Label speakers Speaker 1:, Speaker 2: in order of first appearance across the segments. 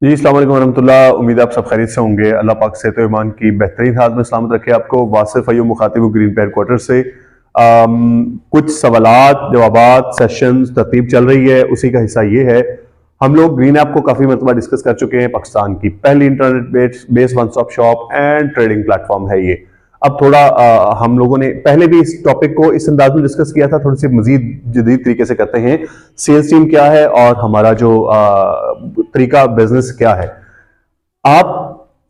Speaker 1: जी अस्सलाम वालेकुम वरहमतुल्लाह। उम्मीद है आप सब खैरियत से होंगे। अल्लाह पाक सेहत व ईमान की बेहतरीन हालत में सलामत रखे आपको। वासिफ अय्यूब मुखातिब ग्रीन पे हेडक्वार्टर से कुछ सवालात जवाबात सेशंस तरतीब चल रही है, उसी का हिस्सा ये है। हम लोग ग्रीन ऐप को काफ़ी मरतबा डिस्कस कर चुके हैं। पाकिस्तान की पहली internet based one stop shop and trading platform है ये। अब थोड़ा हम लोगों ने पहले भी इस टॉपिक को इस अंदाज में डिस्कस किया था, थोड़ी सी मजीद जदीद तरीके से करते हैं। सेल्स टीम क्या है और हमारा जो तरीका बिजनेस क्या है। आप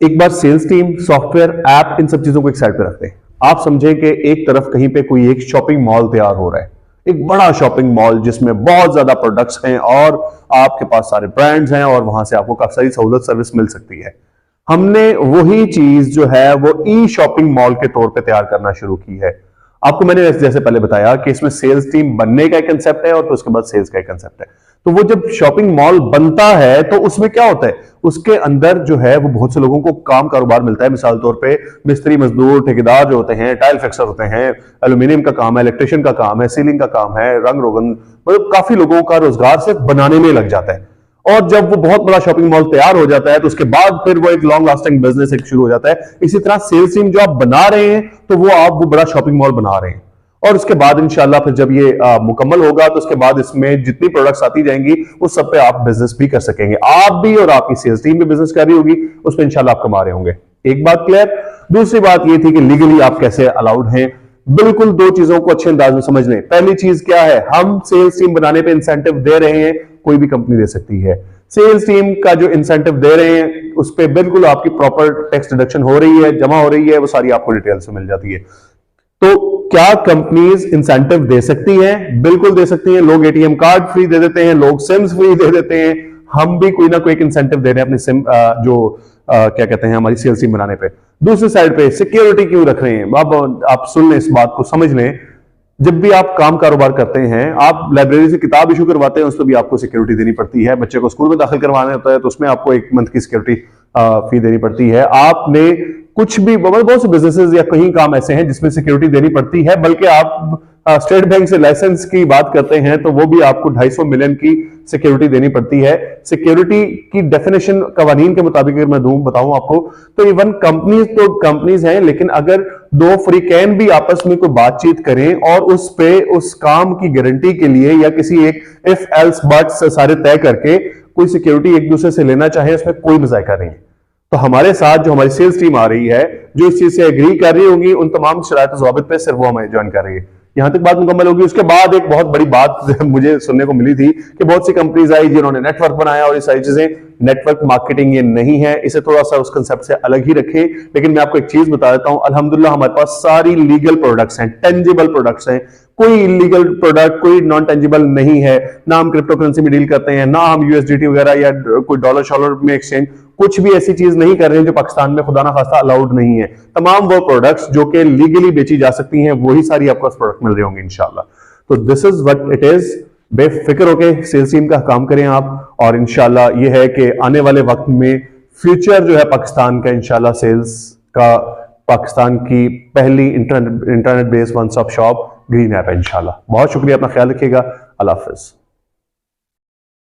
Speaker 1: एक बार सेल्स टीम, सॉफ्टवेयर, ऐप, इन सब चीजों को एक साइड पे रखते हैं। आप समझें कि एक तरफ कहीं पे कोई एक शॉपिंग मॉल तैयार हो रहा है, एक बड़ा शॉपिंग मॉल जिसमें बहुत ज्यादा प्रोडक्ट्स हैं और आपके पास सारे ब्रांड्स हैं और वहां से आपको काफी सारी सहूलत सर्विस मिल सकती है। हमने वही चीज जो है वो ई शॉपिंग मॉल के तौर पे तैयार करना शुरू की है। आपको मैंने जैसे पहले बताया कि इसमें सेल्स टीम बनने का एक कंसेप्ट है और फिर उसके बाद सेल्स का एक कंसेप्ट है। तो वो जब शॉपिंग मॉल बनता है तो उसमें क्या होता है, उसके अंदर जो है वो बहुत से लोगों को काम कारोबार मिलता है। मिसाल तौर पे मिस्त्री, मजदूर, ठेकेदार जो होते हैं, टाइल फिक्सर होते हैं, एल्यूमिनियम का काम है, इलेक्ट्रिशियन का काम है, सीलिंग का काम है, रंग रोगन, मतलब काफी लोगों का रोजगार सिर्फ बनाने में लग जाता है। और जब वो बहुत बड़ा शॉपिंग मॉल तैयार हो जाता है तो उसके बाद फिर वो एक लॉन्ग लास्टिंग बिजनेस एक शुरू हो जाता है। इसी तरह सेल्स टीम जो आप बना रहे हैं तो वो आप वो बड़ा शॉपिंग मॉल बना रहे हैं। और उसके बाद इंशाल्लाह फिर जब ये मुकम्मल होगा तो उसके बाद इसमें जितनी प्रोडक्ट्स आती जाएंगी उस सब पे आप बिजनेस भी कर सकेंगे। आप भी और आपकी सेल्स टीम भी बिजनेस कर रही होगी, उस पर इंशाल्लाह आप कमा रहे होंगे। एक बात क्लियर। दूसरी बात ये थी कि लीगली आप कैसे अलाउड हैं। बिल्कुल दो चीजों को अच्छे अंदाज में समझ लें। पहली चीज क्या है, हम सेल्स टीम बनाने पे इंसेंटिव दे रहे हैं, कोई भी कंपनी दे सकती है। सेल्स टीम का जो इंसेंटिव दे रहे हैं उस पर बिल्कुल आपकी प्रॉपर टैक्स डिडक्शन हो रही है, जमा हो रही है, वो सारी आपको डिटेल से मिल जाती है। तो क्या कंपनीज इंसेंटिव दे सकती हैं? बिल्कुल दे सकती हैं। लोग एटीएम कार्ड फ्री दे देते हैं, लोग सिम्स फ्री दे देते हैं। हम भी कोई ना कोई एक इंसेंटिव दे रहे हैं अपनी सिम क्या कहते हैं हमारी सेल्स टीम बनाने पे। दूसरी साइड पे सिक्योरिटी क्यों रख रहे हैं? अब आप सुन लें, इस बात को समझ लें। जब भी आप काम कारोबार करते हैं, आप लाइब्रेरी से किताब इशू करवाते हैं, उस पर भी आपको सिक्योरिटी देनी पड़ती है। बच्चे को स्कूल में दाखिल करवाना होता है तो उसमें आपको एक मंथ की सिक्योरिटी फी देनी पड़ती है। आपने कुछ भी बहुत से बिजनेसेस या कहीं काम ऐसे हैं जिसमें सिक्योरिटी देनी पड़ती है, बल्कि आप स्टेट बैंक से लाइसेंस की बात करते हैं तो वो भी आपको 250 मिलियन की सिक्योरिटी देनी पड़ती है। सिक्योरिटी की डेफिनेशन कवानीन के मुताबिक अगर मैं बताऊं आपको, तो इवन कंपनीज हैं, लेकिन अगर दो फ्रीकैन भी आपस में कोई बातचीत करें और उस पे उस काम की गारंटी के लिए या किसी एक इफ एल्स बट्स सारे तय करके कोई सिक्योरिटी एक दूसरे से लेना चाहे, उसमें कोई मजायका नहीं है। तो हमारे साथ जो हमारी सेल्स टीम आ रही है, जो इस चीज से एग्री कर रही होगी, उन तमाम शरायत ज़वाबित पे सिर्फ वो हमें ज्वाइन कर रही है। यहां तक बात मुकम्मल होगी। उसके बाद एक बहुत बड़ी बात मुझे सुनने को मिली थी कि बहुत सी कंपनीज आई जिन्होंने नेटवर्क बनाया और ये सारी चीजें। नेटवर्क मार्केटिंग ये नहीं है, इसे थोड़ा सा उस कंसेप्ट से अलग ही रखें। लेकिन मैं आपको एक चीज बता देता हूं, अल्हम्दुलिल्लाह हमारे पास सारी लीगल प्रोडक्ट्स हैं, टेंजिबल प्रोडक्ट्स हैं। कोई इलीगल प्रोडक्ट, कोई नॉन टेंजिबल नहीं है। ना हम क्रिप्टो करेंसी में डील करते हैं, ना हम यूएसडीटी वगैरह या कोई डॉलर शॉलर में एक्सचेंज, कुछ भी ऐसी चीज नहीं कर रहे हैं जो पाकिस्तान में खुदा ना खास्ता अलाउड नहीं है। तमाम वो प्रोडक्ट्स जो कि लीगली बेची जा सकती हैं, वही सारी आपको प्रोडक्ट मिल रहे होंगे इंशाल्लाह। तो this is what it is. बेफिक्र होके सेल्स टीम का काम करें आप, और इंशाल्लाह ये है कि आने वाले वक्त में फ्यूचर जो है पाकिस्तान का, इंशाल्लाह सेल्स का, पाकिस्तान की पहली internet based one stop shop green app है इंशाल्लाह। बहुत शुक्रिया, अपना ख्याल रखिएगा। अल्लाह हाफिज।